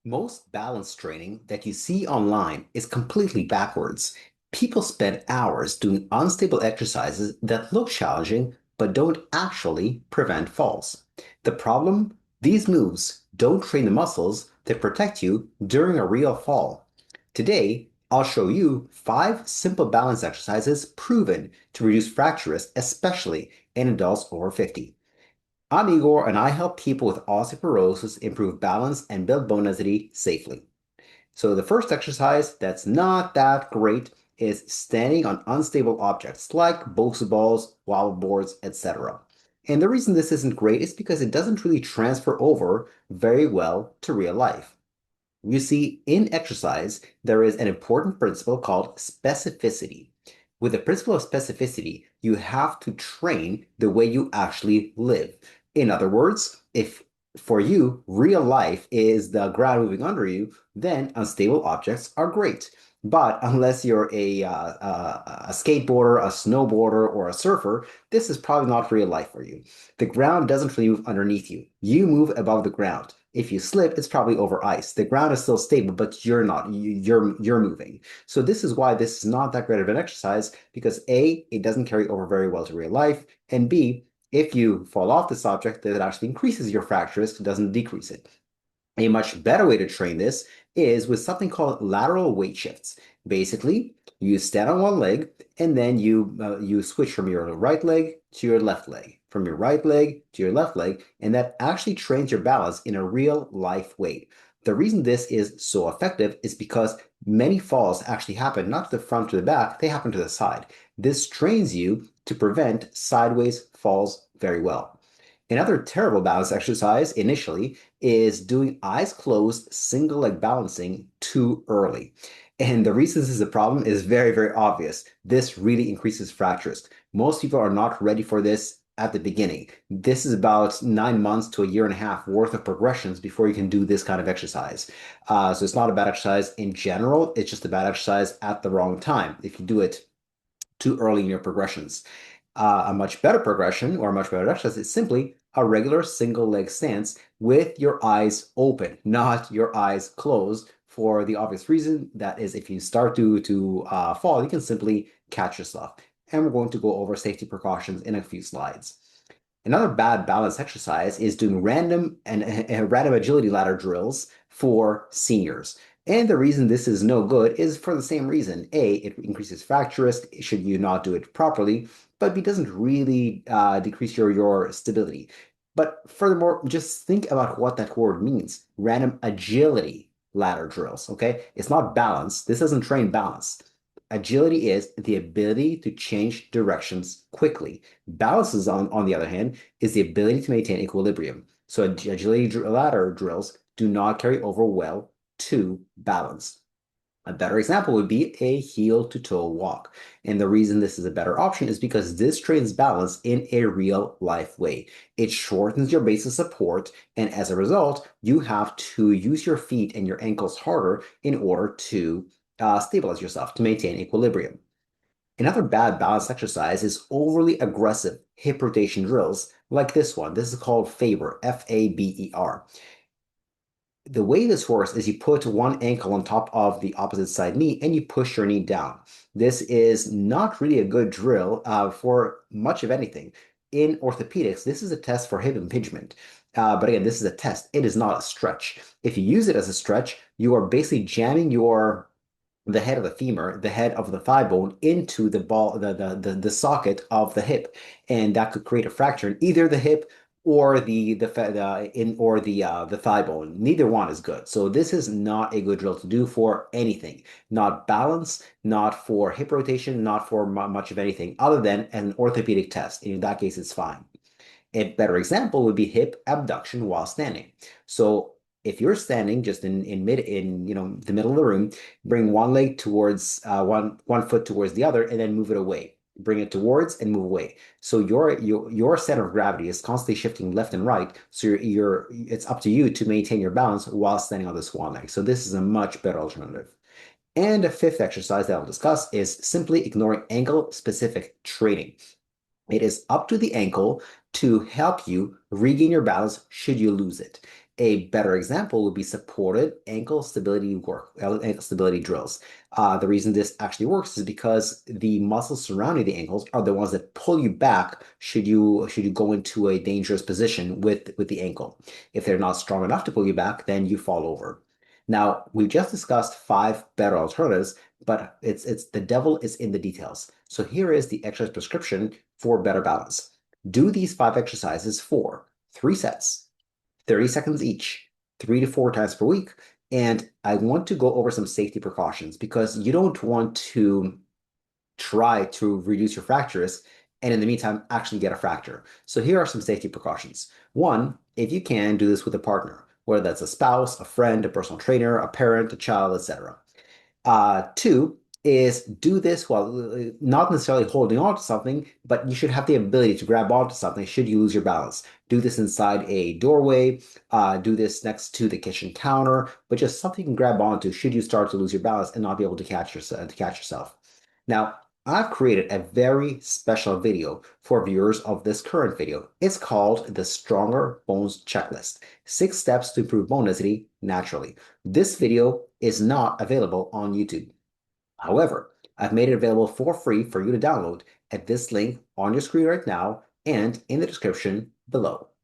Most balance training that you see online is completely backwards. People spend hours doing unstable exercises that look challenging but don't actually prevent falls. The problem? These moves don't train the muscles that protect you during a real fall. Today, I'll show you 5 simple balance exercises proven to reduce fracture risk, especially in adults over 50. I'm Igor, and I help people with osteoporosis improve balance and build bone density safely. So the first exercise that's not that great is standing on unstable objects like BOSU balls, wobble boards, etc. And the reason this isn't great is because it doesn't really transfer over very well to real life. You see, in exercise, there is an important principle called specificity. With the principle of specificity, you have to train the way you actually live. In other words, if for you, real life is the ground moving under you, then unstable objects are great. But unless you're a skateboarder, a snowboarder, or a surfer, this is probably not real life for you. The ground doesn't really move underneath you. You move above the ground. If you slip, it's probably over ice. The ground is still stable, but you're not. You're moving. So this is why this is not that great of an exercise because A, it doesn't carry over very well to real life, and B, if you fall off this object, that it actually increases your fracture risk, it doesn't decrease it. A much better way to train this is with something called lateral weight shifts. Basically, you stand on one leg and then you switch from your right leg to your left leg, from your right leg to your left leg, and that actually trains your balance in a real life way. The reason this is so effective is because many falls actually happen not to the front or the back, they happen to the side. This trains you to prevent sideways falls very well. Another terrible balance exercise initially is doing eyes closed single leg balancing too early. And the reason this is a problem is very, very obvious. This really increases fracture risk. Most people are not ready for this at the beginning. This is about 9 months to a year and a half worth of progressions before you can do this kind of exercise. So it's not a bad exercise in general, it's just a bad exercise at the wrong time if you do it too early in your progressions. A much better progression or a much better exercise is simply a regular single leg stance with your eyes open, not your eyes closed, for the obvious reason that is if you start to fall, you can simply catch yourself. And we're going to go over safety precautions in a few slides. Another bad balance exercise is doing random agility ladder drills for seniors. And the reason this is no good is for the same reason. A, it increases fracture risk should you not do it properly, but B, doesn't really decrease your stability. But furthermore, just think about what that word means. Random agility ladder drills, okay? It's not balance. This doesn't train balance. Agility is the ability to change directions quickly. Balance, on the other hand, is the ability to maintain equilibrium. So agility ladder drills do not carry over well to balance. A better example would be a heel to toe walk. And the reason this is a better option is because this trains balance in a real life way. It shortens your base of support, and as a result, you have to use your feet and your ankles harder in order to stabilize yourself, to maintain equilibrium. Another bad balance exercise is overly aggressive hip rotation drills like this one. This is called FABER, F-A-B-E-R. The way this works is you put one ankle on top of the opposite side knee and you push your knee down. This is not really a good drill for much of anything. In orthopedics, this is a test for hip impingement. But again, this is a test. It is not a stretch. If you use it as a stretch, you are basically jamming the head of the femur, the head of the thigh bone into the socket of the hip, and that could create a fracture in either the hip or the thigh bone. Neither one is good. So this is not a good drill to do for anything. Not balance, not for hip rotation, not for much of anything other than an orthopedic test. In that case, it's fine. A better example would be hip abduction while standing. So if you're standing just in the middle of the room, bring one leg towards one foot towards the other, and then move it away. Bring it towards and move away. So your center of gravity is constantly shifting left and right. So it's up to you to maintain your balance while standing on this one leg. So this is a much better alternative. And a fifth exercise that I'll discuss is simply ignoring ankle-specific training. It is up to the ankle to help you regain your balance should you lose it. A better example would be supported ankle stability drills. The reason this actually works is because the muscles surrounding the ankles are the ones that pull you back should you go into a dangerous position with the ankle. If they're not strong enough to pull you back, then you fall over. Now, we just discussed five better alternatives, but it's the devil is in the details. So here is the exercise prescription for better balance. Do these five exercises for 3 sets, 30 seconds each, 3 to 4 times per week. And I want to go over some safety precautions because you don't want to try to reduce your fracture risk and in the meantime actually get a fracture. So here are some safety precautions. One, if you can, do this with a partner, whether that's a spouse, a friend, a personal trainer, a parent, a child, etc. Two is do this while not necessarily holding on to something, but you should have the ability to grab onto something should you lose your balance. Do this inside a doorway, do this next to the kitchen counter, but just something you can grab onto should you start to lose your balance and not be able to catch yourself. Now, I've created a very special video for viewers of this current video. It's called the Stronger Bones Checklist, 6 steps to improve bone density naturally. This video is not available on YouTube. However, I've made it available for free for you to download at this link on your screen right now and in the description below.